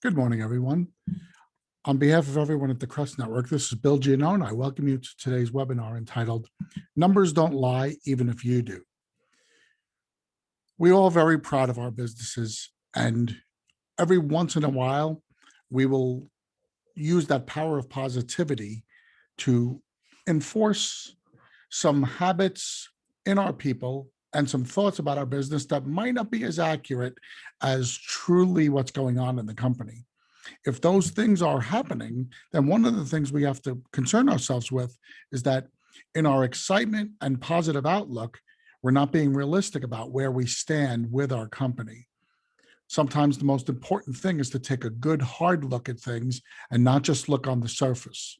Good morning, everyone. On behalf of everyone at the Crest Network, this is Bill Giannone. I welcome you to today's webinar entitled Numbers Don't Lie, Even If You Do. We're all very proud of our businesses, and every once in a while, we will use that power of positivity to enforce some habits in our people and some thoughts about our business that might not be as accurate as truly what's going on in the company. If those things are happening, then one of the things we have to concern ourselves with is that in our excitement and positive outlook, we're not being realistic about where we stand with our company. Sometimes the most important thing is to take a good hard look at things and not just look on the surface.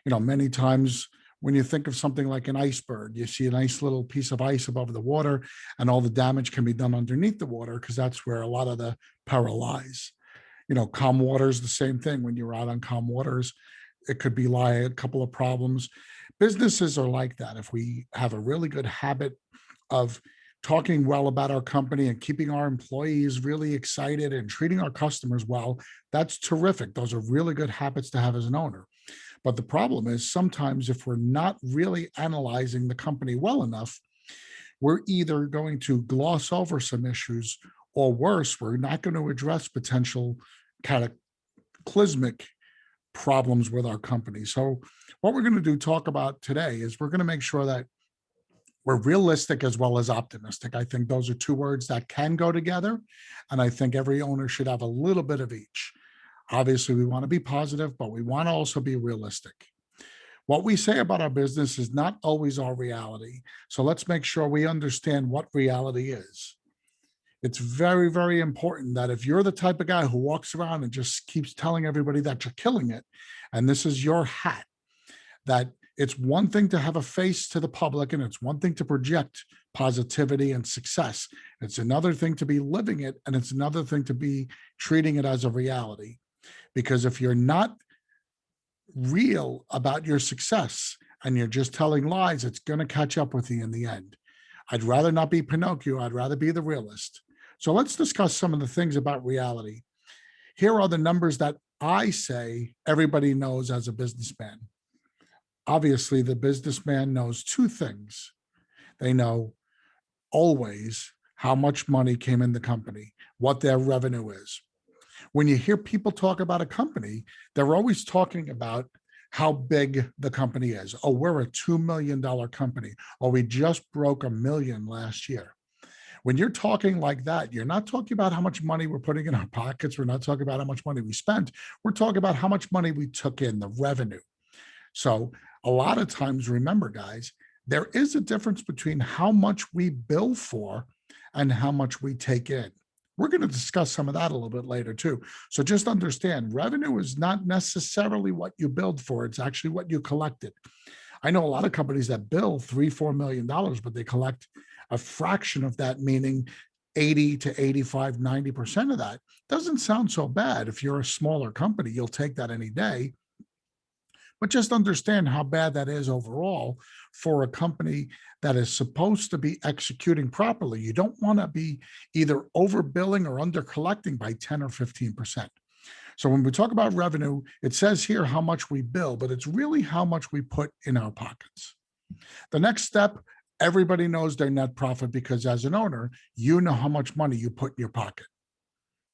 Many times when you think of something like an iceberg, you see a nice little piece of ice above the water, and all the damage can be done underneath the water because that's where a lot of the peril lies. Calm waters, the same thing. When you're out on calm waters, it could be a couple of problems. Businesses are like that. If we have a really good habit of talking well about our company and keeping our employees really excited and treating our customers well, that's terrific. Those are really good habits to have as an owner. But the problem is sometimes if we're not really analyzing the company well enough, we're either going to gloss over some issues, or worse, we're not going to address potential cataclysmic problems with our company. So what we're going to talk about today is we're going to make sure that we're realistic as well as optimistic. I think those are two words that can go together, and I think every owner should have a little bit of each. Obviously, we want to be positive, but we want to also be realistic. What we say about our business is not always our reality. So let's make sure we understand what reality is. It's very, very important that if you're the type of guy who walks around and just keeps telling everybody that you're killing it, and this is your hat, that it's one thing to have a face to the public and it's one thing to project positivity and success. It's another thing to be living it, and it's another thing to be treating it as a reality. Because if you're not real about your success and you're just telling lies, it's going to catch up with you in the end. I'd rather not be Pinocchio. I'd rather be the realist. So let's discuss some of the things about reality. Here are the numbers that I say everybody knows as a businessman. Obviously, the businessman knows two things. They know always how much money came in the company, what their revenue is. When you hear people talk about a company, they're always talking about how big the company is. Oh, we're a $2 million company. Oh, we just broke $1 million last year. When you're talking like that, you're not talking about how much money we're putting in our pockets. We're not talking about how much money we spent. We're talking about how much money we took in, the revenue. So a lot of times, remember, guys, there is a difference between how much we bill for and how much we take in. We're going to discuss some of that a little bit later too. So just understand, revenue is not necessarily what you billed for. It's actually what you collected. I know a lot of companies that bill $3-4 million, but they collect a fraction of that, meaning 80 to 85, 90% of that. Doesn't sound so bad. If you're a smaller company, you'll take that any day. But just understand how bad that is overall for a company that is supposed to be executing properly. You don't want to be either overbilling or under collecting by 10 or 15%. So when we talk about revenue, it says here how much we bill, but it's really how much we put in our pockets. The next step, everybody knows their net profit because as an owner, you know how much money you put in your pocket.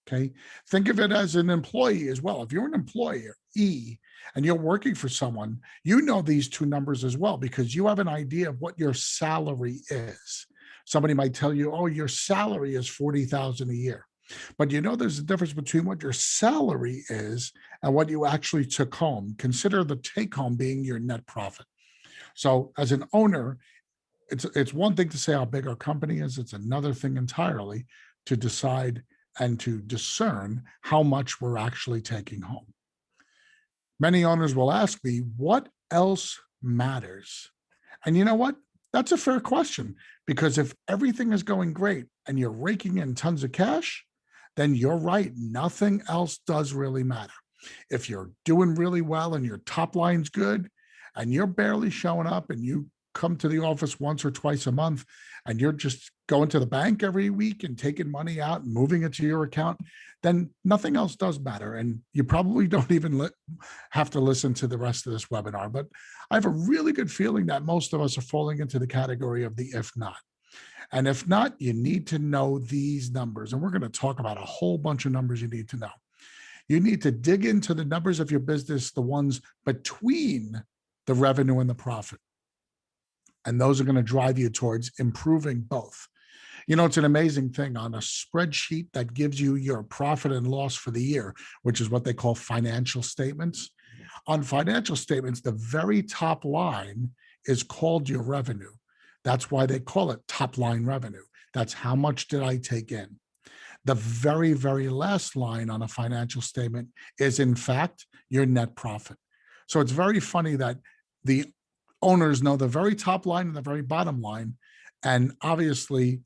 Okay. Think of it as an employee as well. If you're an employee and you're working for someone, you know these two numbers as well because you have an idea of what your salary is. Somebody might tell you, oh, your salary is $40,000 a year. But there's a difference between what your salary is and what you actually took home. Consider the take home being your net profit. So as an owner, it's one thing to say how big our company is. It's another thing entirely to decide and to discern how much we're actually taking home. Many owners will ask me, what else matters? And you know what? That's a fair question, because if everything is going great and you're raking in tons of cash, then you're right. Nothing else does really matter. If you're doing really well and your top line's good and you're barely showing up and you come to the office once or twice a month and you're just going to the bank every week and taking money out and moving it to your account, then nothing else does matter. And you probably don't even have to listen to the rest of this webinar. But I have a really good feeling that most of us are falling into the category of the if not. And if not, you need to know these numbers. And we're going to talk about a whole bunch of numbers you need to know. You need to dig into the numbers of your business, the ones between the revenue and the profit. And those are going to drive you towards improving both. You know, it's an amazing thing on a spreadsheet that gives you your profit and loss for the year, which is what they call financial statements. On financial statements, the very top line is called your revenue. That's why they call it top line revenue. That's how much did I take in. The very, very last line on a financial statement is, in fact, your net profit. So it's very funny that the owners know the very top line and the very bottom line, and obviously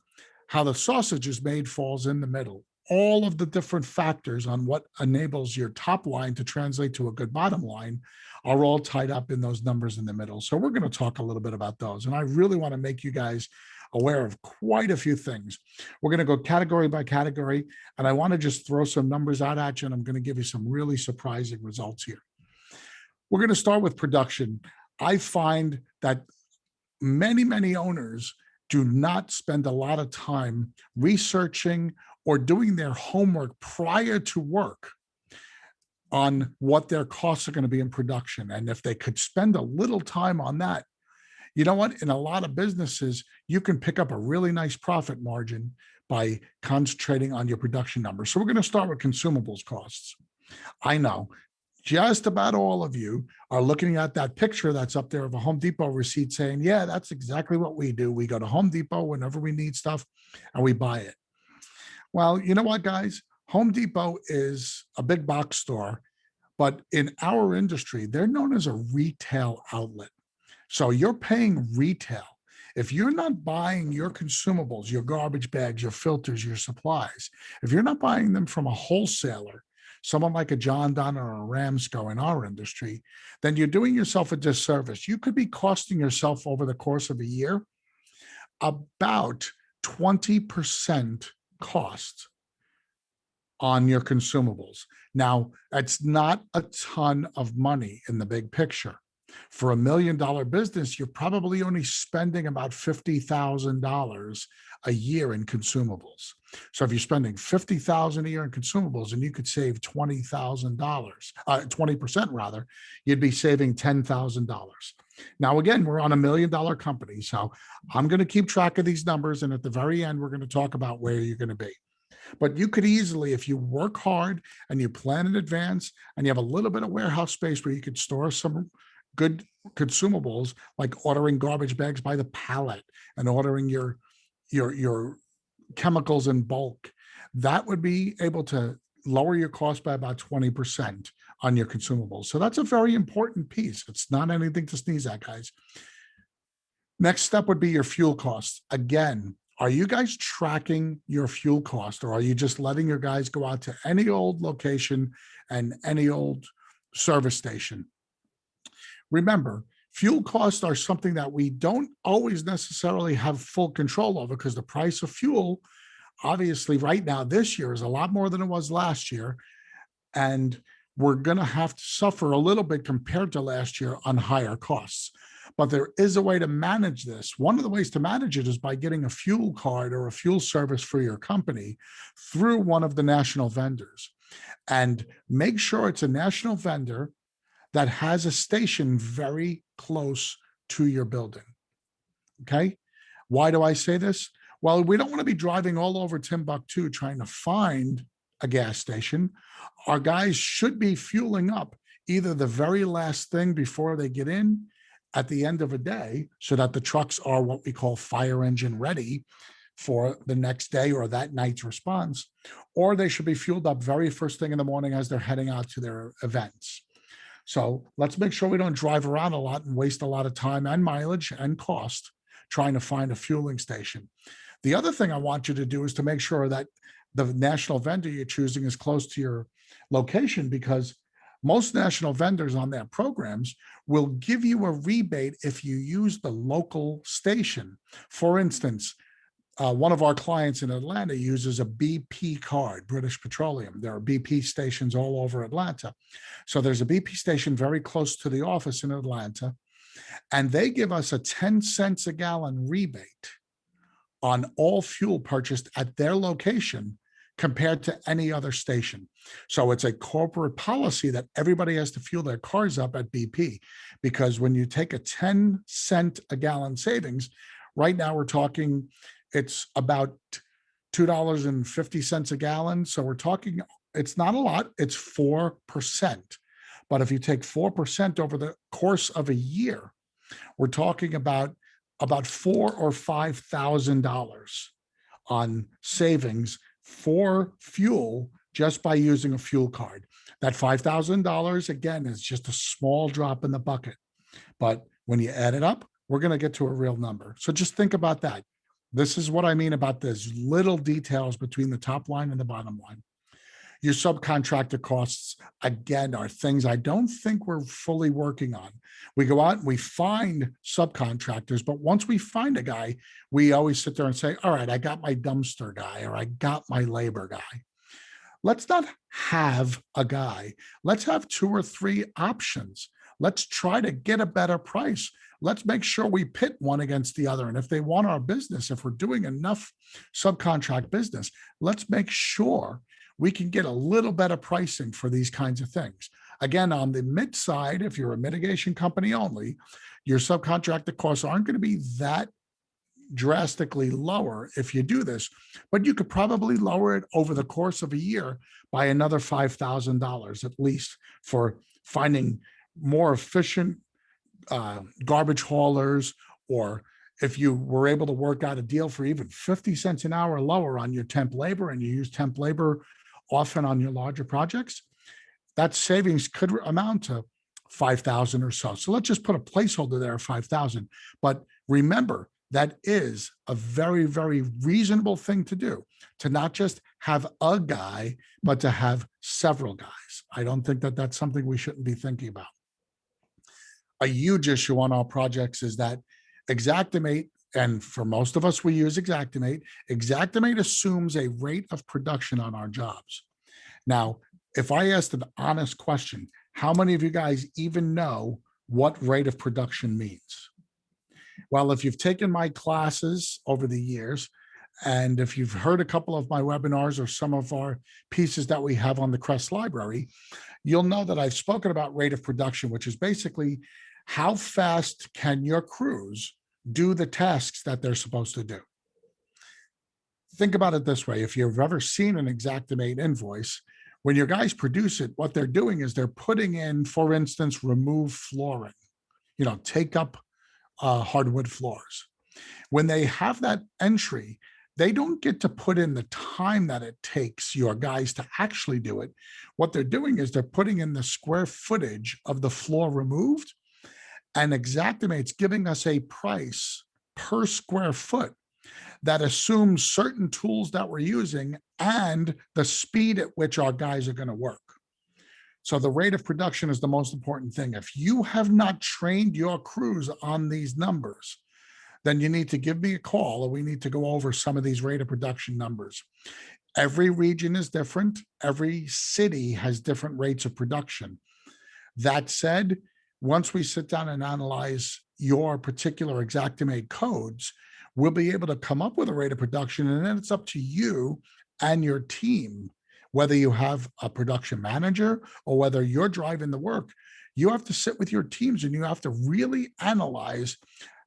how the sausage is made falls in the middle. All of the different factors on what enables your top line to translate to a good bottom line are all tied up in those numbers in the middle. So we're going to talk a little bit about those. And I really want to make you guys aware of quite a few things. We're going to go category by category, and I want to just throw some numbers out at you, and I'm going to give you some really surprising results here. We're going to start with production. I find that many owners do not spend a lot of time researching or doing their homework prior to work on what their costs are going to be in production. And if they could spend a little time on that, you know what? In a lot of businesses, you can pick up a really nice profit margin by concentrating on your production numbers. So we're going to start with consumables costs. I know just about all of you are looking at that picture that's up there of a Home Depot receipt saying, yeah, that's exactly what we do. We go to Home Depot whenever we need stuff and we buy it. Well, you know what, guys? Home Depot is a big box store, but in our industry, they're known as a retail outlet. So you're paying retail. If you're not buying your consumables, your garbage bags, your filters, your supplies, if you're not buying them from a wholesaler, someone like a John Donner or a Ramsco in our industry, then you're doing yourself a disservice. You could be costing yourself over the course of a year about 20% cost on your consumables. Now, that's not a ton of money in the big picture. For $1 million business, you're probably only spending about $50,000 a year in consumables. So if you're spending $50,000 a year in consumables and you could save $20,000, 20% rather, you'd be saving $10,000. Now, again, we're on $1 million company. So I'm going to keep track of these numbers. And at the very end, we're going to talk about where you're going to be. But you could easily, if you work hard and you plan in advance and you have a little bit of warehouse space where you could store some good consumables, like ordering garbage bags by the pallet and ordering your chemicals in bulk, that would be able to lower your cost by about 20% on your consumables. So that's a very important piece. It's not anything to sneeze at, guys. Next step would be your fuel costs. Again, are you guys tracking your fuel cost, or are you just letting your guys go out to any old location and any old service station? Remember, fuel costs are something that we don't always necessarily have full control over, because the price of fuel, obviously right now this year, is a lot more than it was last year. And we're going to have to suffer a little bit compared to last year on higher costs. But there is a way to manage this. One of the ways to manage it is by getting a fuel card or a fuel service for your company through one of the national vendors. And make sure it's a national vendor that has a station very close to your building. Okay. Why do I say this? Well, we don't want to be driving all over Timbuktu trying to find a gas station. Our guys should be fueling up either the very last thing before they get in at the end of a day, so that the trucks are what we call fire engine ready for the next day or that night's response, or they should be fueled up very first thing in the morning as they're heading out to their events. So let's make sure we don't drive around a lot and waste a lot of time and mileage and cost trying to find a fueling station. The other thing I want you to do is to make sure that the national vendor you're choosing is close to your location, because Most national vendors on their programs will give you a rebate if you use the local station. For instance, one of our clients in Atlanta uses a BP card, British Petroleum. There are BP stations all over Atlanta. So there's a BP station very close to the office in Atlanta, and they give us a 10 cents a gallon rebate on all fuel purchased at their location compared to any other station. So it's a corporate policy that everybody has to fuel their cars up at BP, because when you take a 10 cent a gallon savings, right now we're talking, it's about $2.50 a gallon. So we're talking, it's not a lot, it's 4%. But if you take 4% over the course of a year, we're talking about $4,000 or $5,000 on savings for fuel just by using a fuel card. That $5,000, again, is just a small drop in the bucket. But when you add it up, we're going to get to a real number. So just think about that. This is what I mean about this little details between the top line and the bottom line. Your subcontractor costs, again, are things I don't think we're fully working on. We go out and we find subcontractors, but once we find a guy, we always sit there and say, all right, I got my dumpster guy, or I got my labor guy. Let's not have a guy. Let's have 2 or 3 options. Let's try to get a better price. Let's make sure we pit one against the other. And if they want our business, if we're doing enough subcontract business, let's make sure we can get a little better pricing for these kinds of things. Again, on the mid side, if you're a mitigation company only, your subcontractor costs aren't going to be that drastically lower if you do this, but you could probably lower it over the course of a year by another $5,000 at least for finding more efficient garbage haulers, or if you were able to work out a deal for even 50 cents an hour lower on your temp labor, and you use temp labor often on your larger projects, that savings could amount to 5,000 or so. So let's just put a placeholder there of 5,000. But remember, that is a very, very reasonable thing to do, to not just have a guy, but to have several guys. I don't think that that's something we shouldn't be thinking about. A huge issue on our projects is that Xactimate, and for most of us, we use Xactimate. Xactimate assumes a rate of production on our jobs. Now, if I asked an honest question, how many of you guys even know what rate of production means? Well, if you've taken my classes over the years, and if you've heard a couple of my webinars or some of our pieces that we have on the Crest Library, you'll know that I've spoken about rate of production, which is basically how fast can your crews do the tasks that they're supposed to do. Think about it this way. If you've ever seen an Xactimate invoice, when your guys produce it, what they're doing is they're putting in, for instance, remove flooring, take up hardwood floors. When they have that entry, they don't get to put in the time that it takes your guys to actually do it. What they're doing is they're putting in the square footage of the floor removed, and Xactimate's giving us a price per square foot that assumes certain tools that we're using and the speed at which our guys are going to work. So the rate of production is the most important thing. If you have not trained your crews on these numbers, then you need to give me a call, or we need to go over some of these rate of production numbers. Every region is different. Every city has different rates of production. That said, once we sit down and analyze your particular Xactimate codes, we'll be able to come up with a rate of production, and then it's up to you and your team, whether you have a production manager or whether you're driving the work. You have to sit with your teams and you have to really analyze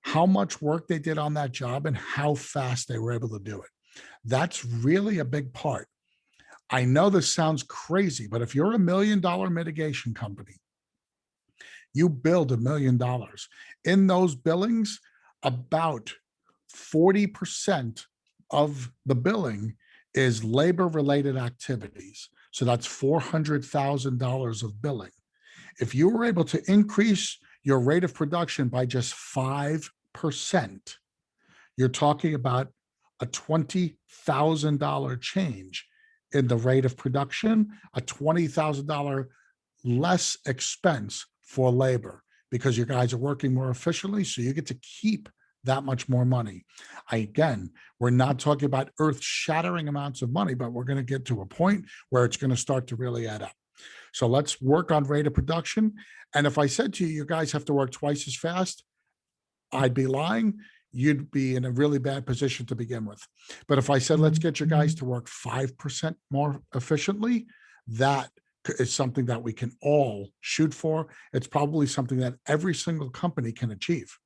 how much work they did on that job and how fast they were able to do it. That's really a big part. I know this sounds crazy, but if you're $1 million mitigation company, you build $1 million. In those billings, about 40% of the billing is labor-related activities. So that's $400,000 of billing. If you were able to increase your rate of production by just 5%, you're talking about a $20,000 change in the rate of production, a $20,000 less expense for labor because your guys are working more efficiently. So you get to keep that much more money. Again, we're not talking about earth shattering amounts of money, but we're going to get to a point where it's going to start to really add up. So let's work on rate of production. And if I said to you, you guys have to work twice as fast, I'd be lying. You'd be in a really bad position to begin with. But if I said, let's get your guys to work 5% more efficiently, that is something that we can all shoot for. It's probably something that every single company can achieve.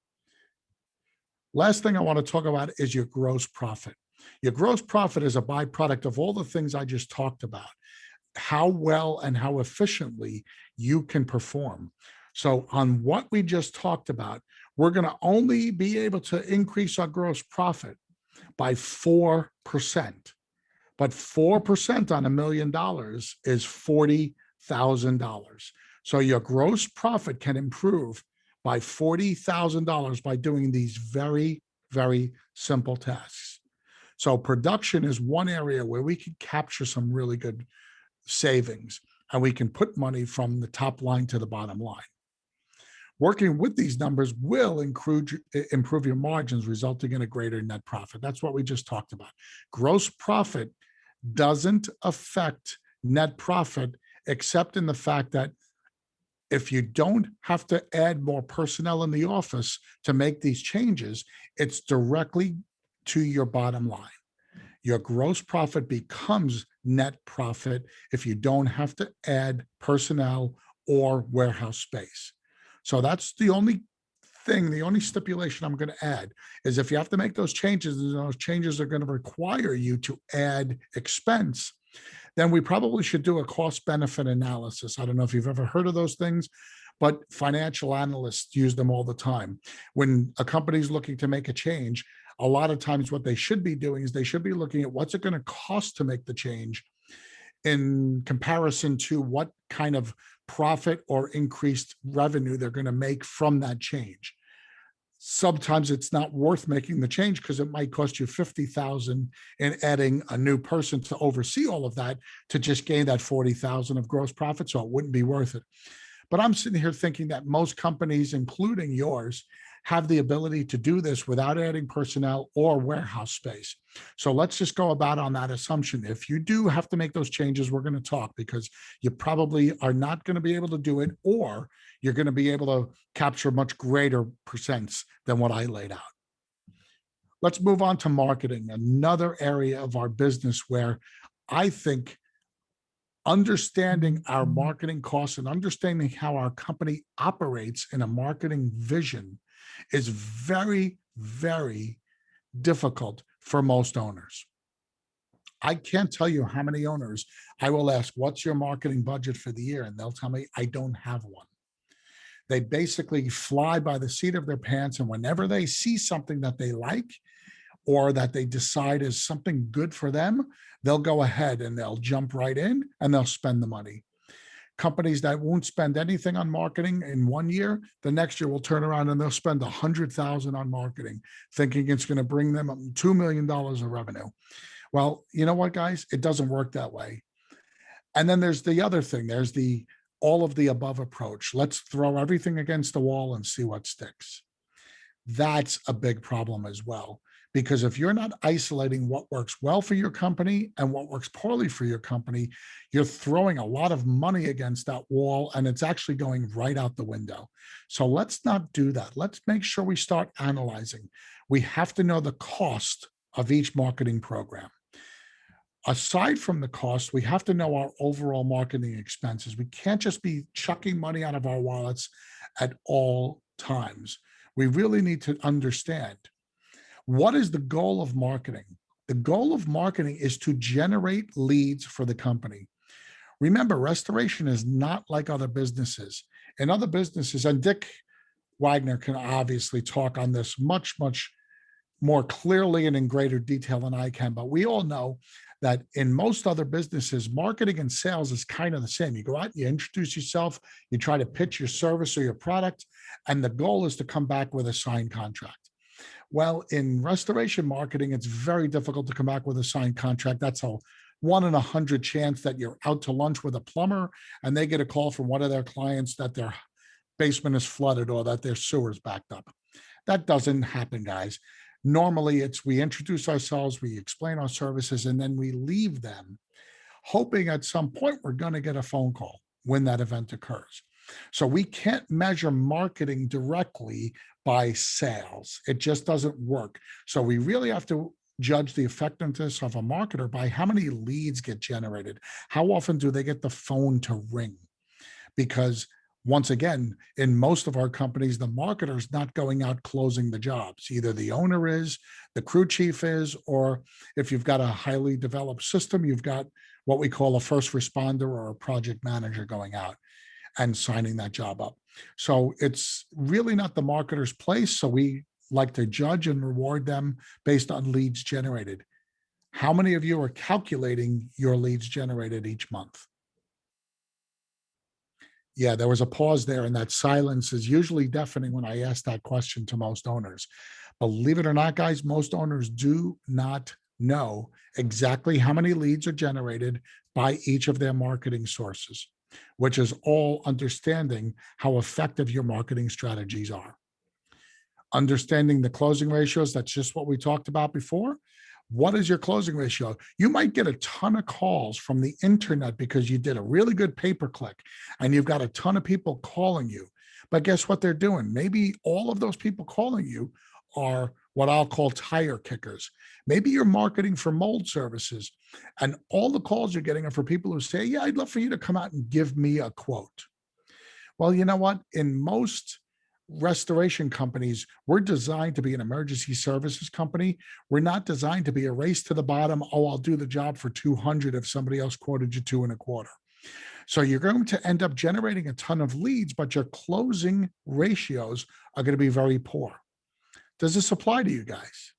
Last thing I want to talk about is your gross profit. Your gross profit is a byproduct of all the things I just talked about, how well and how efficiently you can perform. So on what we just talked about, we're going to only be able to increase our gross profit by 4%. But 4% on $1 million is $40,000. So your gross profit can improve by $40,000 by doing these very, very simple tasks. So production is one area where we can capture some really good savings, and we can put money from the top line to the bottom line. Working with these numbers will improve your margins, resulting in a greater net profit. That's what we just talked about. Gross profit doesn't affect net profit, except in the fact that if you don't have to add more personnel in the office to make these changes, it's directly to your bottom line. Your gross profit becomes net profit if you don't have to add personnel or warehouse space. So that's the only thing, the only stipulation I'm going to add is if you have to make those changes, and those changes are going to require you to add expense, then we probably should do a cost benefit analysis. I don't know if you've ever heard of those things, but financial analysts use them all the time. When a company is looking to make a change, a lot of times what they should be doing is they should be looking at what's it going to cost to make the change in comparison to what kind of profit or increased revenue they're going to make from that change. Sometimes it's not worth making the change because it might cost you $50,000 in adding a new person to oversee all of that to just gain that $40,000 of gross profit. So it wouldn't be worth it. But I'm sitting here thinking that most companies, including yours, have the ability to do this without adding personnel or warehouse space. So let's just go about on that assumption. If you do have to make those changes, we're going to talk because you probably are not going to be able to do it, or you're going to be able to capture much greater percents than what I laid out. Let's move on to marketing, another area of our business where I think understanding our marketing costs and understanding how our company operates in a marketing vision is very, very difficult for most owners. I can't tell you how many owners I will ask, what's your marketing budget for the year? And they'll tell me, I don't have one. They basically fly by the seat of their pants. And whenever they see something that they like or that they decide is something good for them, they'll go ahead and they'll jump right in and they'll spend the money. Companies that won't spend anything on marketing in 1 year, the next year will turn around and they'll spend $100,000 on marketing, thinking it's going to bring them $2 million of revenue. Well, you know what, guys? It doesn't work that way. And then there's the other thing. There's the all of the above approach. Let's throw everything against the wall and see what sticks. That's a big problem as well. Because if you're not isolating what works well for your company and what works poorly for your company, you're throwing a lot of money against that wall and it's actually going right out the window. So let's not do that. Let's make sure we start analyzing. We have to know the cost of each marketing program. Aside from the cost, we have to know our overall marketing expenses. We can't just be chucking money out of our wallets at all times. We really need to understand, what is the goal of marketing? The goal of marketing is to generate leads for the company. Remember, restoration is not like other businesses. In other businesses, and Dick Wagner can obviously talk on this much, much more clearly and in greater detail than I can, but we all know that in most other businesses, marketing and sales is kind of the same. You go out, you introduce yourself, you try to pitch your service or your product, and the goal is to come back with a signed contract. Well, in restoration marketing, it's very difficult to come back with a signed contract. That's a 1 in 100 chance that you're out to lunch with a plumber and they get a call from one of their clients that their basement is flooded or that their sewer's backed up. That doesn't happen, guys. Normally, it's we introduce ourselves, we explain our services, and then we leave them hoping at some point we're going to get a phone call when that event occurs. So we can't measure marketing directly by sales. It just doesn't work. So we really have to judge the effectiveness of a marketer by how many leads get generated. How often do they get the phone to ring? Because once again, in most of our companies, the marketer is not going out closing the jobs. Either the owner is, the crew chief is, or if you've got a highly developed system, you've got what we call a first responder or a project manager going out and signing that job up. So it's really not the marketer's place. So we like to judge and reward them based on leads generated. How many of you are calculating your leads generated each month? Yeah, there was a pause there, and that silence is usually deafening when I ask that question to most owners. Believe it or not, guys, most owners do not know exactly how many leads are generated by each of their marketing sources, which is all understanding how effective your marketing strategies are. Understanding the closing ratios, that's just what we talked about before. What is your closing ratio? You might get a ton of calls from the internet because you did a really good pay-per-click and you've got a ton of people calling you. But guess what they're doing? Maybe all of those people calling you are what I'll call tire kickers. Maybe you're marketing for mold services and all the calls you're getting are for people who say, yeah, I'd love for you to come out and give me a quote. Well, you know what? In most restoration companies, we're designed to be an emergency services company. We're not designed to be a race to the bottom. Oh, I'll do the job for 200 if somebody else quoted you 2.25. So you're going to end up generating a ton of leads, but your closing ratios are going to be very poor. Does this apply to you guys?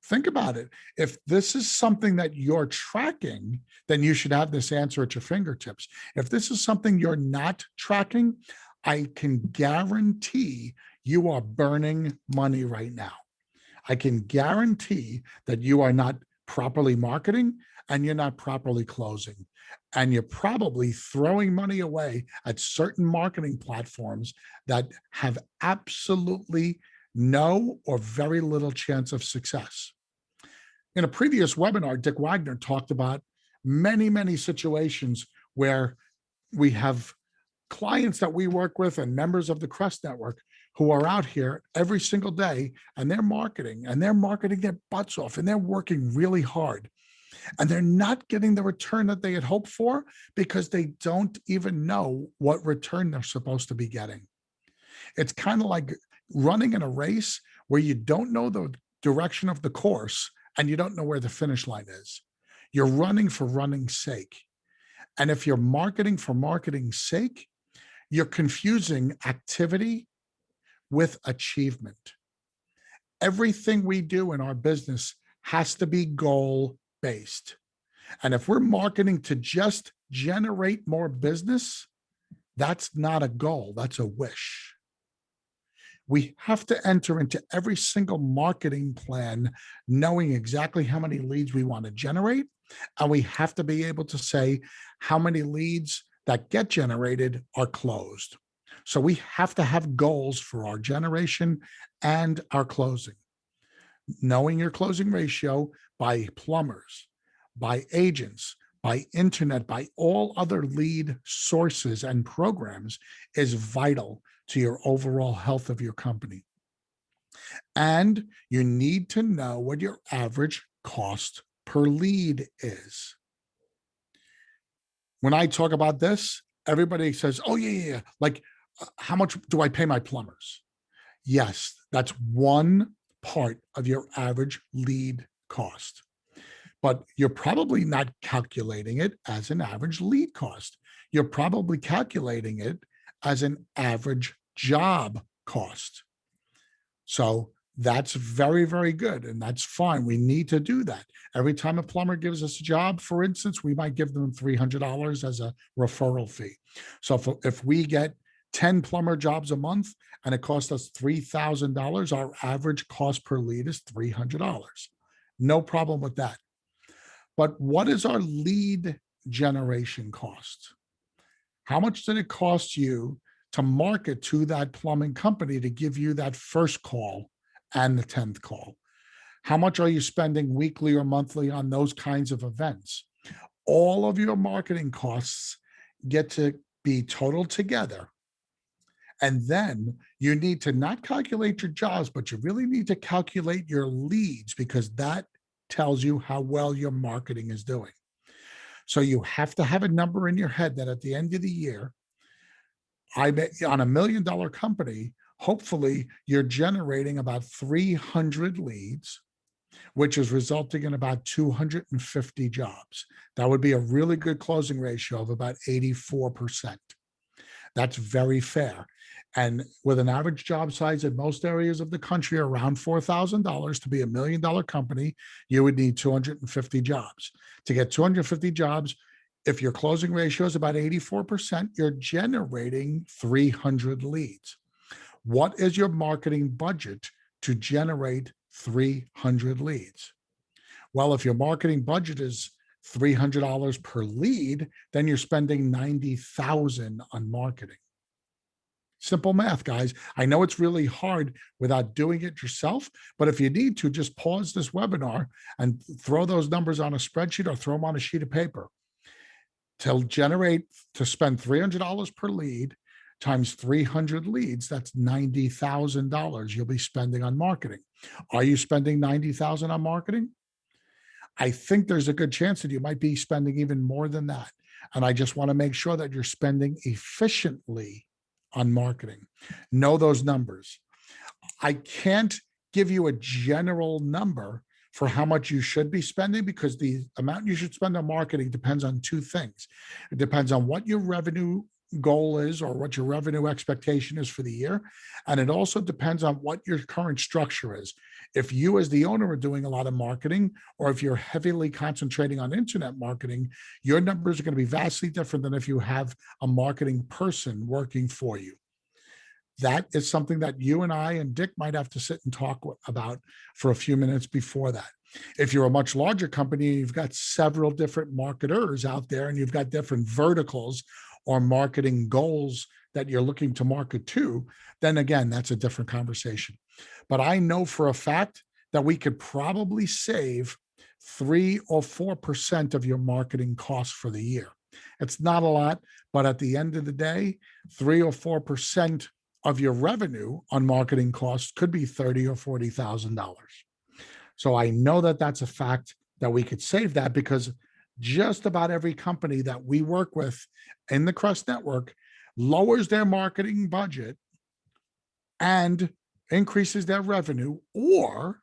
Think about it. If this is something that you're tracking, then you should have this answer at your fingertips. If this is something you're not tracking, I can guarantee you are burning money right now. I can guarantee that you are not properly marketing and you're not properly closing. And you're probably throwing money away at certain marketing platforms that have absolutely no or very little chance of success. In a previous webinar, Dick Wagner talked about many, many situations where we have clients that we work with and members of the Crest Network who are out here every single day and they're marketing their butts off and they're working really hard. And they're not getting the return that they had hoped for because they don't even know what return they're supposed to be getting. It's kind of like running in a race where you don't know the direction of the course and you don't know where the finish line is. You're running for running's sake. And if you're marketing for marketing's sake, you're confusing activity with achievement. Everything we do in our business has to be goal-based. And if we're marketing to just generate more business, that's not a goal, that's a wish. We have to enter into every single marketing plan knowing exactly how many leads we want to generate. And we have to be able to say how many leads that get generated are closed. So we have to have goals for our generation and our closing. Knowing your closing ratio by plumbers, by agents, by internet, by all other lead sources and programs is vital to your overall health of your company. And you need to know what your average cost per lead is. When I talk about this, everybody says, oh, yeah. Like, how much do I pay my plumbers? Yes, that's one part of your average lead cost. But you're probably not calculating it as an average lead cost. You're probably calculating it as an average job cost. So that's very, very good. And that's fine. We need to do that. Every time a plumber gives us a job, for instance, we might give them $300 as a referral fee. So if we get 10 plumber jobs a month and it costs us $3,000, our average cost per lead is $300. No problem with that. But what is our lead generation cost? How much did it cost you to market to that plumbing company to give you that first call and the 10th call? How much are you spending weekly or monthly on those kinds of events? All of your marketing costs get to be totaled together. And then you need to not calculate your jobs, but you really need to calculate your leads, because that tells you how well your marketing is doing. So you have to have a number in your head that at the end of the year, I bet on $1 million company, hopefully you're generating about 300 leads, which is resulting in about 250 jobs. That would be a really good closing ratio of about 84%. That's very fair. And with an average job size in most areas of the country around $4,000, to be $1 million company, you would need 250 jobs. To get 250 jobs, if your closing ratio is about 84%, you're generating 300 leads. What is your marketing budget to generate 300 leads? Well, if your marketing budget is $300 per lead, then you're spending $90,000 on marketing. Simple math, guys. I know it's really hard without doing it yourself, but if you need to, just pause this webinar and throw those numbers on a spreadsheet or throw them on a sheet of paper. To spend $300 per lead times 300 leads, that's $90,000 you'll be spending on marketing. Are you spending $90,000 on marketing? I think there's a good chance that you might be spending even more than that. And I just want to make sure that you're spending efficiently on marketing. Know those numbers. I can't give you a general number for how much you should be spending, because the amount you should spend on marketing depends on two things. It depends on what your revenue goal is or what your revenue expectation is for the year. And it also depends on what your current structure is. If you as the owner are doing a lot of marketing, or if you're heavily concentrating on internet marketing, your numbers are going to be vastly different than if you have a marketing person working for you. That is something that you and I and Dick might have to sit and talk about for a few minutes before that. If you're a much larger company, you've got several different marketers out there and you've got different verticals or marketing goals that you're looking to market to, then again, that's a different conversation. But I know for a fact that we could probably save 3 or 4% of your marketing costs for the year. It's not a lot, but at the end of the day, 3 or 4% of your revenue on marketing costs could be $30,000 or $40,000. So I know that that's a fact that we could save that, because just about every company that we work with in the Crest Network lowers their marketing budget and increases their revenue, or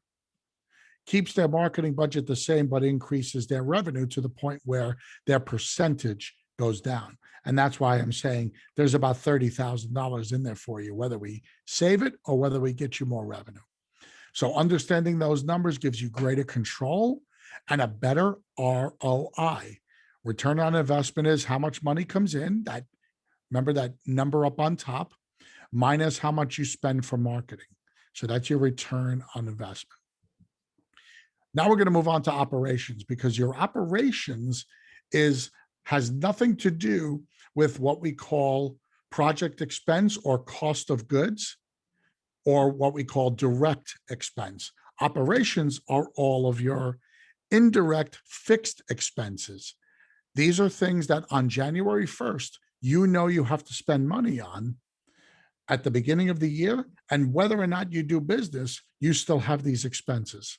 keeps their marketing budget the same but increases their revenue to the point where their percentage goes down. And that's why I'm saying there's about $30,000 in there for you, whether we save it or whether we get you more revenue. So understanding those numbers gives you greater control and a better ROI. Return on investment is how much money comes in, that, remember that number up on top, minus how much you spend for marketing. So that's your return on investment. Now we're going to move on to operations, because your operations has nothing to do with what we call project expense or cost of goods, or what we call direct expense. Operations are all of your indirect fixed expenses. These are things that on January 1st, you know you have to spend money on at the beginning of the year, and whether or not you do business, you still have these expenses.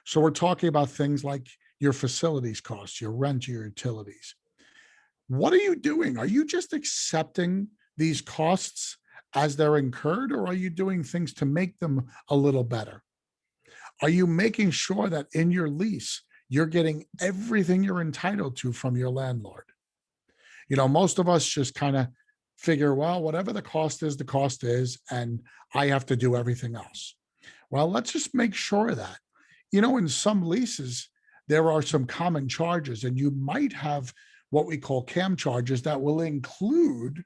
So we're talking about things like your facilities costs, your rent, your utilities. What are you doing? Are you just accepting these costs as they're incurred, or are you doing things to make them a little better? Are you making sure that in your lease, you're getting everything you're entitled to from your landlord? Most of us just kind of figure, well, whatever the cost is, and I have to do everything else. Well, let's just make sure that, in some leases, there are some common charges, and you might have what we call CAM charges that will include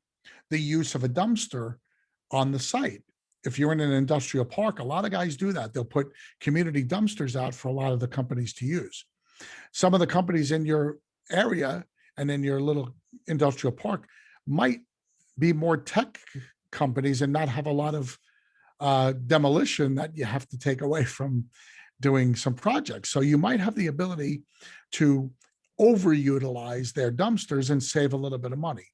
the use of a dumpster on the site. If you're in an industrial park, a lot of guys do that. They'll put community dumpsters out for a lot of the companies to use. Some of the companies in your area and in your little industrial park might be more tech companies and not have a lot of demolition that you have to take away from doing some projects. So you might have the ability to overutilize their dumpsters and save a little bit of money.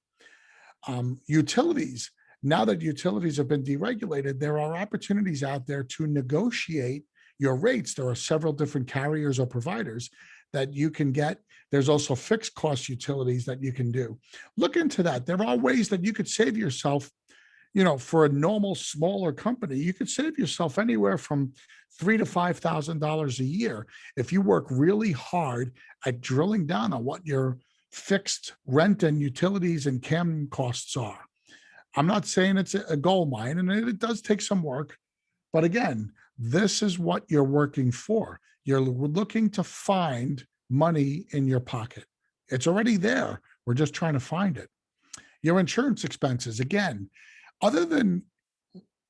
Utilities, now that utilities have been deregulated, there are opportunities out there to negotiate your rates. There are several different carriers or providers that you can get. There's also fixed cost utilities that you can do. Look into that. There are ways that you could save yourself, for a normal smaller company, you could save yourself anywhere from $3,000 to $5,000 a year if you work really hard at drilling down on what your fixed rent and utilities and CAM costs are. I'm not saying it's a gold mine, and it does take some work, but again, this is what you're working for. You're looking to find money in your pocket. It's already there. We're just trying to find it. Your insurance expenses, again, other than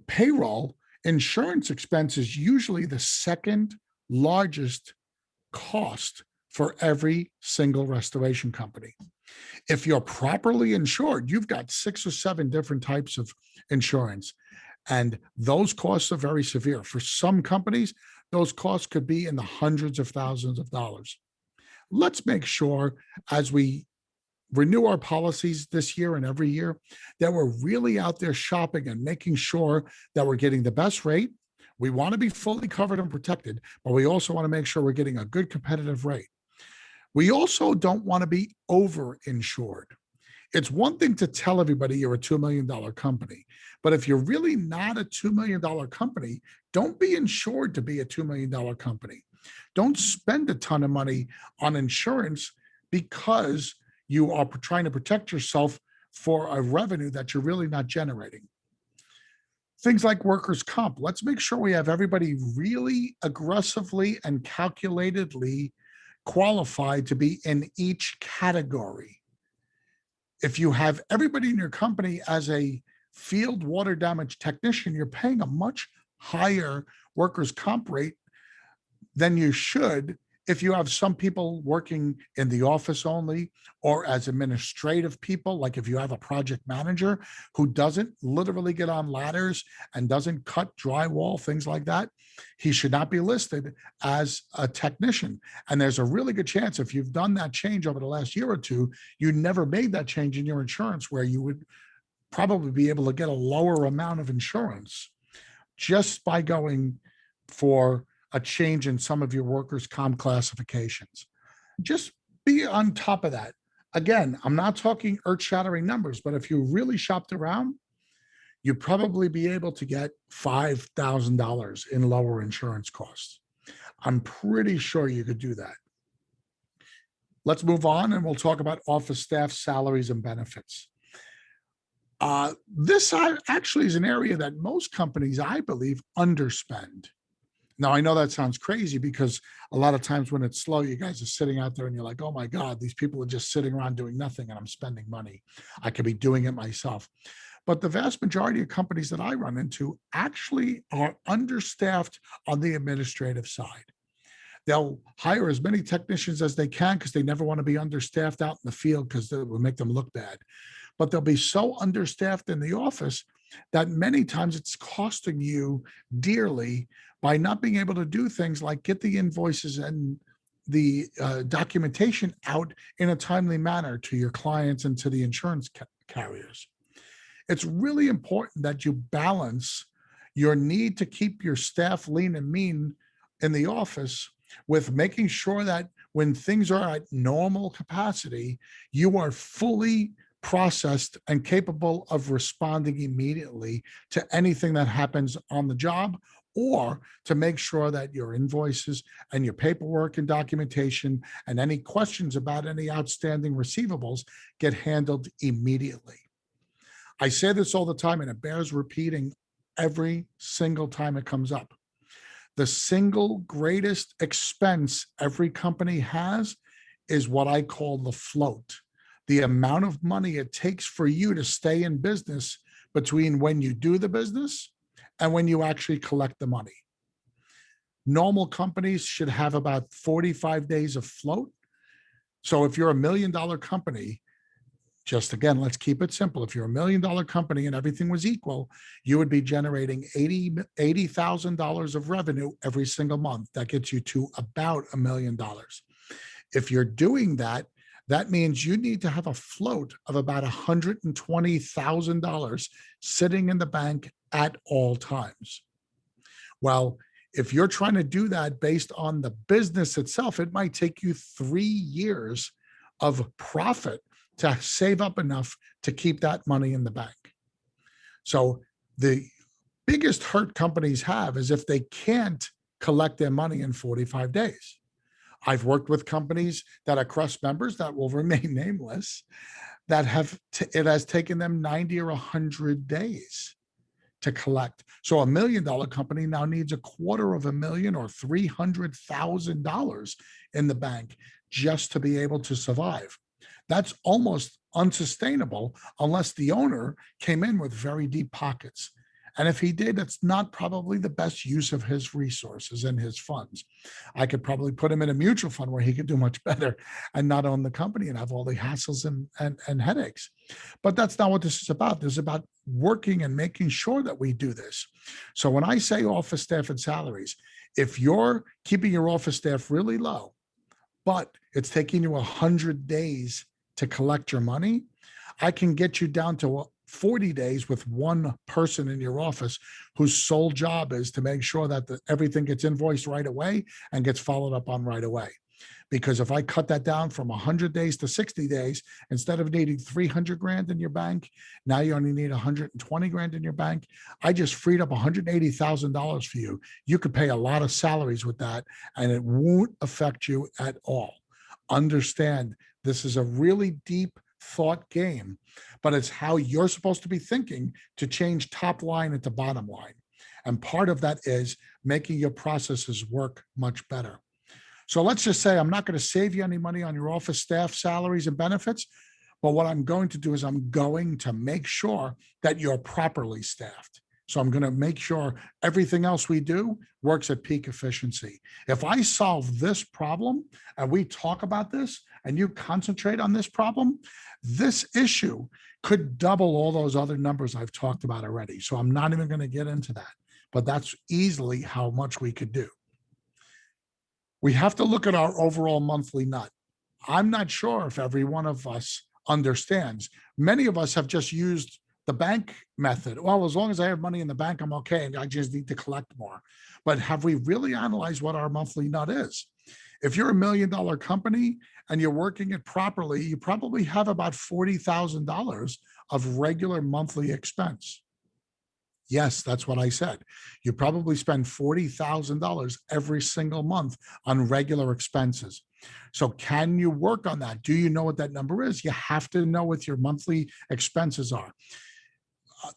payroll, insurance expense is usually the second largest cost for every single restoration company. If you're properly insured, you've got 6 or 7 different types of insurance, and those costs are very severe. For some companies, those costs could be in the hundreds of thousands of dollars. Let's make sure, as we renew our policies this year and every year, that we're really out there shopping and making sure that we're getting the best rate. We want to be fully covered and protected, but we also want to make sure we're getting a good competitive rate. We also don't want to be over-insured. It's one thing to tell everybody you're a $2 million company, but if you're really not a $2 million company, don't be insured to be a $2 million company. Don't spend a ton of money on insurance because you are trying to protect yourself for a revenue that you're really not generating. Things like workers' comp. Let's make sure we have everybody really aggressively and calculatedly qualified to be in each category. If you have everybody in your company as a field water damage technician, you're paying a much higher workers' comp rate than you should if you have some people working in the office only or as administrative people. Like if you have a project manager who doesn't literally get on ladders and doesn't cut drywall, things like that, he should not be listed as a technician. And there's a really good chance, if you've done that change over the last year or two, you never made that change in your insurance, where you would probably be able to get a lower amount of insurance just by going for a change in some of your workers' comp classifications. Just be on top of that. Again, I'm not talking earth-shattering numbers, but if you really shopped around, you'd probably be able to get $5,000 in lower insurance costs. I'm pretty sure you could do that. Let's move on and we'll talk about office staff salaries and benefits. This actually is an area that most companies, I believe, underspend. Now, I know that sounds crazy because a lot of times when it's slow, you guys are sitting out there and you're like, oh my God, these people are just sitting around doing nothing and I'm spending money. I could be doing it myself. But the vast majority of companies that I run into actually are understaffed on the administrative side. They'll hire as many technicians as they can because they never want to be understaffed out in the field because it will make them look bad. But they'll be so understaffed in the office that many times it's costing you dearly by not being able to do things like get the invoices and the documentation out in a timely manner to your clients and to the insurance carriers. It's really important that you balance your need to keep your staff lean and mean in the office with making sure that when things are at normal capacity, you are fully processed and capable of responding immediately to anything that happens on the job, or to make sure that your invoices and your paperwork and documentation and any questions about any outstanding receivables get handled immediately. I say this all the time and it bears repeating every single time it comes up. The single greatest expense every company has is what I call the float. The amount of money it takes for you to stay in business between when you do the business and when you actually collect the money. Normal companies should have about 45 days of float. So if you're $1 million company, just again, let's keep it simple. If you're $1 million company and everything was equal, you would be generating $80,000 of revenue every single month. That gets you to about $1 million. If you're doing that, that means you need to have a float of about $120,000 sitting in the bank at all times. Well, if you're trying to do that based on the business itself, it might take you 3 years of profit to save up enough to keep that money in the bank. So the biggest hurt companies have is if they can't collect their money in 45 days. I've worked with companies that are Crest members that will remain nameless that it has taken them 90 or 100 days to collect. So $1 million company now needs $250,000 or $300,000 in the bank just to be able to survive. That's almost unsustainable unless the owner came in with very deep pockets. And if he did, it's not probably the best use of his resources and his funds. I could probably put him in a mutual fund where he could do much better and not own the company and have all the hassles and headaches. But that's not what this is about. This is about working and making sure that we do this. So when I say office staff and salaries, if you're keeping your office staff really low, but it's taking you 100 days to collect your money, I can get you down to 40 days with one person in your office whose sole job is to make sure that everything gets invoiced right away and gets followed up on right away. Because if I cut that down from 100 days to 60 days, instead of needing 300 grand in your bank, now you only need 120 grand in your bank. I just freed up $180,000 for you. You could pay a lot of salaries with that and it won't affect you at all. Understand, this is a really deep thought game, but it's how you're supposed to be thinking to change top line into bottom line. And part of that is making your processes work much better. So let's just say I'm not going to save you any money on your office staff salaries and benefits, but what I'm going to do is I'm going to make sure that you're properly staffed. So I'm going to make sure everything else we do works at peak efficiency. If I solve this problem and we talk about this and you concentrate on this problem, this issue could double all those other numbers I've talked about already. So I'm not even going to get into that, but that's easily how much we could do. We have to look at our overall monthly nut. I'm not sure if every one of us understands. Many of us have just used the bank method. Well, as long as I have money in the bank, I'm okay. And I just need to collect more. But have we really analyzed what our monthly nut is? If you're $1 million company and you're working it properly, you probably have about $40,000 of regular monthly expense. Yes, that's what I said. You probably spend $40,000 every single month on regular expenses. So can you work on that? Do you know what that number is? You have to know what your monthly expenses are.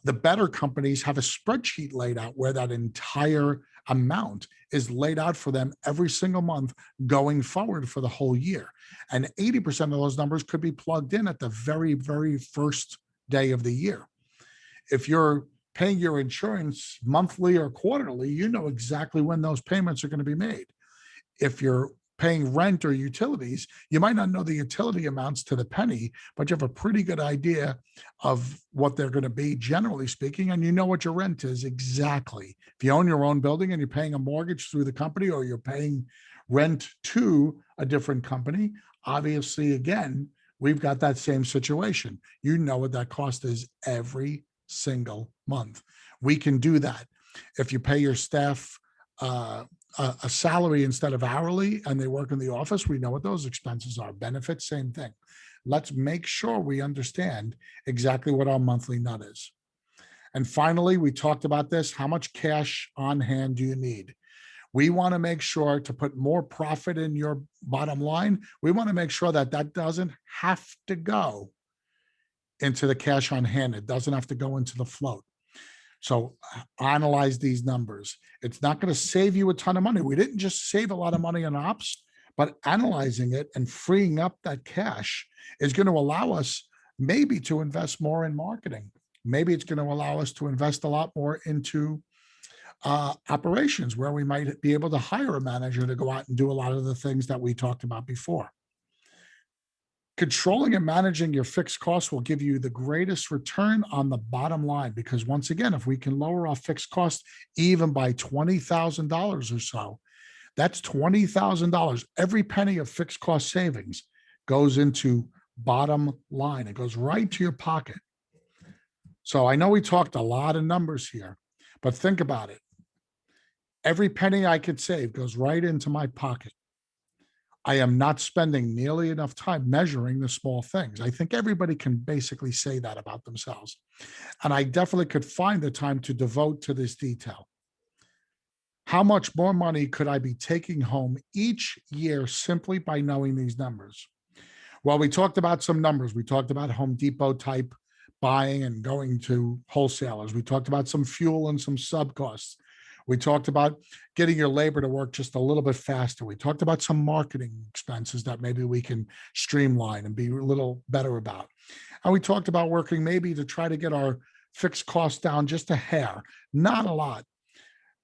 The better companies have a spreadsheet laid out where that entire amount is laid out for them every single month going forward for the whole year. And 80% of those numbers could be plugged in at the very, very first day of the year. If you're paying your insurance monthly or quarterly, you know exactly when those payments are going to be made. If you're paying rent or utilities, you might not know the utility amounts to the penny, but you have a pretty good idea of what they're going to be, generally speaking, and you know what your rent is exactly. If you own your own building and you're paying a mortgage through the company or you're paying rent to a different company, obviously, again, we've got that same situation. You know what that cost is every single month. We can do that. If you pay your staff a salary instead of hourly and they work in the office, we know what those expenses are. Benefits, same thing. Let's make sure we understand exactly what our monthly nut is. And finally, we talked about this. How much cash on hand do you need? We want to make sure to put more profit in your bottom line. We want to make sure that that doesn't have to go into the cash on hand. It doesn't have to go into the float. So analyze these numbers. It's not going to save you a ton of money. We didn't just save a lot of money on ops, but analyzing it and freeing up that cash is going to allow us maybe to invest more in marketing. Maybe it's going to allow us to invest a lot more into operations where we might be able to hire a manager to go out and do a lot of the things that we talked about before. Controlling and managing your fixed costs will give you the greatest return on the bottom line, because once again, if we can lower our fixed costs even by $20,000 or so, that's $20,000. Every penny of fixed cost savings goes into bottom line. It goes right to your pocket. So I know we talked a lot of numbers here, but think about it. Every penny I could save goes right into my pocket. I am not spending nearly enough time measuring the small things. I think everybody can basically say that about themselves. And I definitely could find the time to devote to this detail. How much more money could I be taking home each year simply by knowing these numbers? Well, we talked about some numbers. We talked about Home Depot type buying and going to wholesalers. We talked about some fuel and some sub costs. We talked about getting your labor to work just a little bit faster. We talked about some marketing expenses that maybe we can streamline and be a little better about. And we talked about working maybe to try to get our fixed costs down just a hair, not a lot.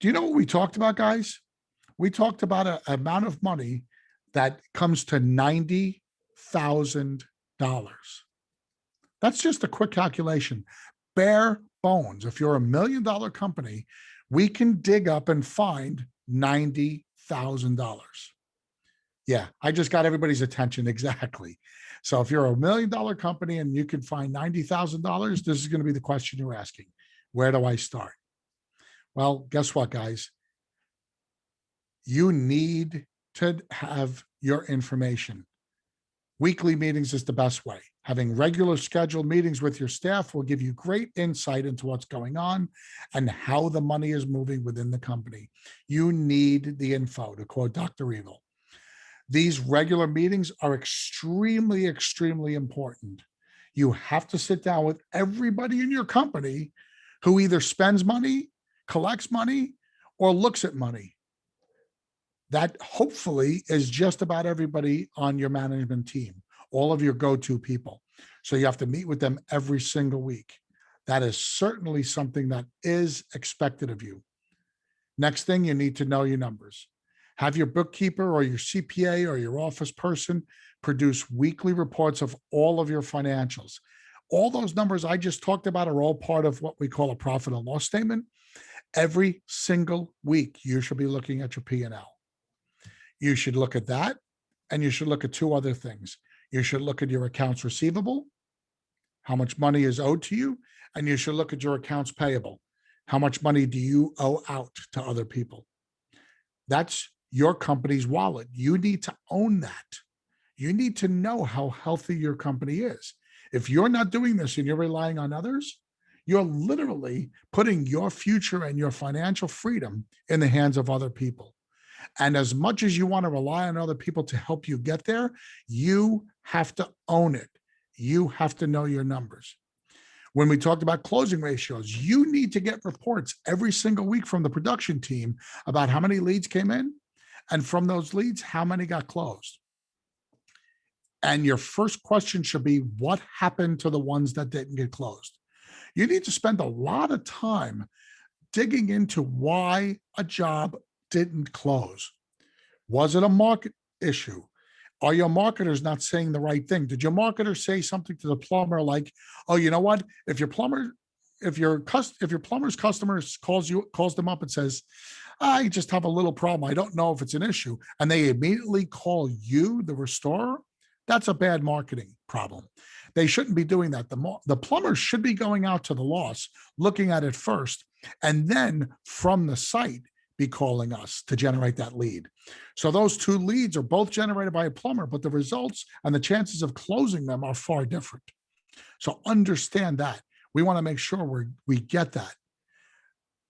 Do you know what we talked about, guys? We talked about an amount of money that comes to $90,000. That's just a quick calculation. Bare bones. If you're $1 million company, we can dig up and find $90,000. Yeah, I just got everybody's attention. Exactly. So if you're $1 million company and you can find $90,000, this is going to be the question you're asking. Where do I start? Well, guess what, guys? You need to have your information. Weekly meetings is the best way. Having regular scheduled meetings with your staff will give you great insight into what's going on and how the money is moving within the company. You need the info, to quote Dr. Evil. These regular meetings are extremely, extremely important. You have to sit down with everybody in your company who either spends money, collects money, or looks at money. That hopefully is just about everybody on your management team, all of your go-to people. So you have to meet with them every single week. That is certainly something that is expected of you. Next thing, you need to know your numbers. Have your bookkeeper or your CPA or your office person produce weekly reports of all of your financials. All those numbers I just talked about are all part of what we call a profit and loss statement. Every single week, you should be looking at your P&L. You should look at that, and you should look at two other things. You should look at your accounts receivable, how much money is owed to you, and you should look at your accounts payable. How much money do you owe out to other people? That's your company's wallet. You need to own that. You need to know how healthy your company is. If you're not doing this and you're relying on others, you're literally putting your future and your financial freedom in the hands of other people. And as much as you want to rely on other people to help you get there, you have to own it. You have to know your numbers. When we talked about closing ratios, you need to get reports every single week from the production team about how many leads came in, and from those leads, how many got closed. And your first question should be, what happened to the ones that didn't get closed? You need to spend a lot of time digging into why a job didn't close. Was it a market issue? Are your marketers not saying the right thing? Did your marketer say something to the plumber like, "Oh, you know what? If your plumber's customers calls them up and says, I just have a little problem. I don't know if it's an issue," and they immediately call you, the restorer, that's a bad marketing problem. They shouldn't be doing that. The plumbers should be going out to the loss, looking at it first, and then from the site, be calling us to generate that lead. So those two leads are both generated by a plumber, but the results and the chances of closing them are far different. So understand that. We want to make sure we get that.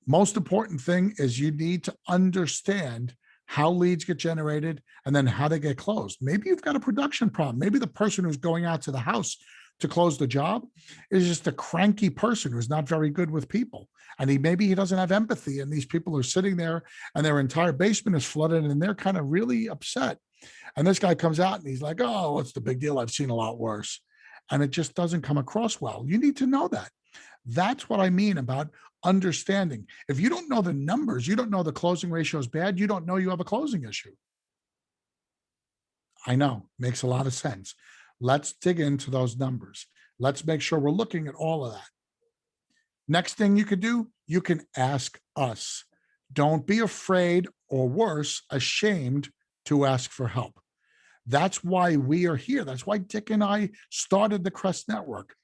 Most important thing is you need to understand how leads get generated and then how they get closed. Maybe you've got a production problem. Maybe the person who's going out to the house to close the job is just a cranky person who's not very good with people. And maybe he doesn't have empathy. And these people are sitting there and their entire basement is flooded and they're kind of really upset. And this guy comes out and he's like, "Oh, what's the big deal? I've seen a lot worse." And it just doesn't come across well. You need to know that. That's what I mean about understanding. If you don't know the numbers, you don't know the closing ratio is bad, you don't know you have a closing issue. I know, makes a lot of sense. Let's dig into those numbers. Let's make sure we're looking at all of that. Next thing you could do, you can ask us. Don't be afraid, or worse, ashamed to ask for help. That's why we are here. That's why Dick and I started the Crest Network.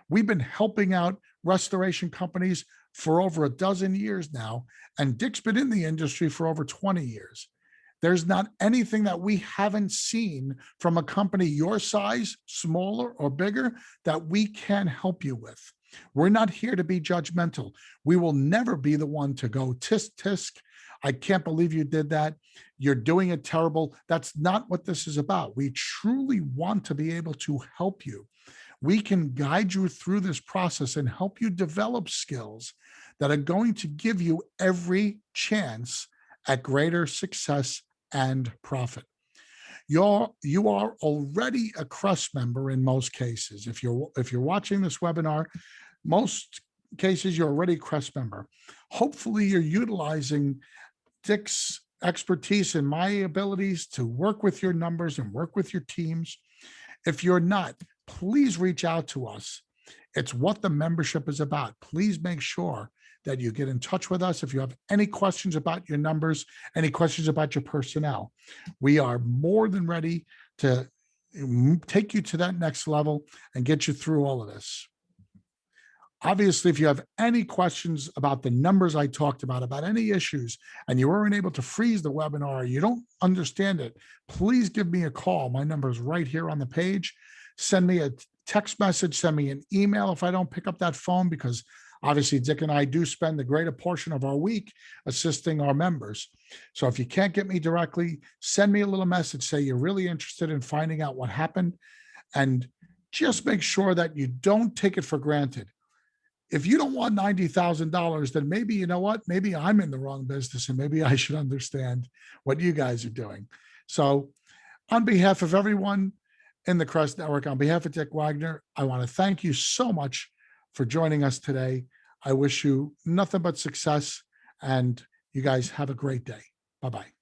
We've been helping out restoration companies for over a dozen years now, and Dick's been in the industry for over 20 years. There's not anything that we haven't seen from a company your size, smaller or bigger, that we can help you with. We're not here to be judgmental. We will never be the one to go tisk tisk. I can't believe you did that. You're doing it terrible. That's not what this is about. We truly want to be able to help you. We can guide you through this process and help you develop skills that are going to give you every chance at greater success and profit. You are already a Crest member in most cases. If you're watching this webinar, most cases you're already a Crest member. Hopefully you're utilizing Dick's expertise and my abilities to work with your numbers and work with your teams. If you're not, please reach out to us. It's what the membership is about. Please make sure that you get in touch with us if you have any questions about your numbers, any questions about your personnel. We are more than ready to take you to that next level and get you through all of this. Obviously, if you have any questions about the numbers I talked about any issues, and you weren't able to freeze the webinar, you don't understand it, please give me a call. My number is right here on the page. Send me a text message, send me an email if I don't pick up that phone, because obviously Dick and I do spend the greater portion of our week assisting our members. So if you can't get me directly, send me a little message, say you're really interested in finding out what happened, and just make sure that you don't take it for granted. If you don't want $90,000, then maybe, you know what, maybe I'm in the wrong business and maybe I should understand what you guys are doing. So on behalf of everyone in the Crest Network, on behalf of Dick Wagner, I want to thank you so much for joining us today. I wish you nothing but success, and you guys have a great day. Bye-bye.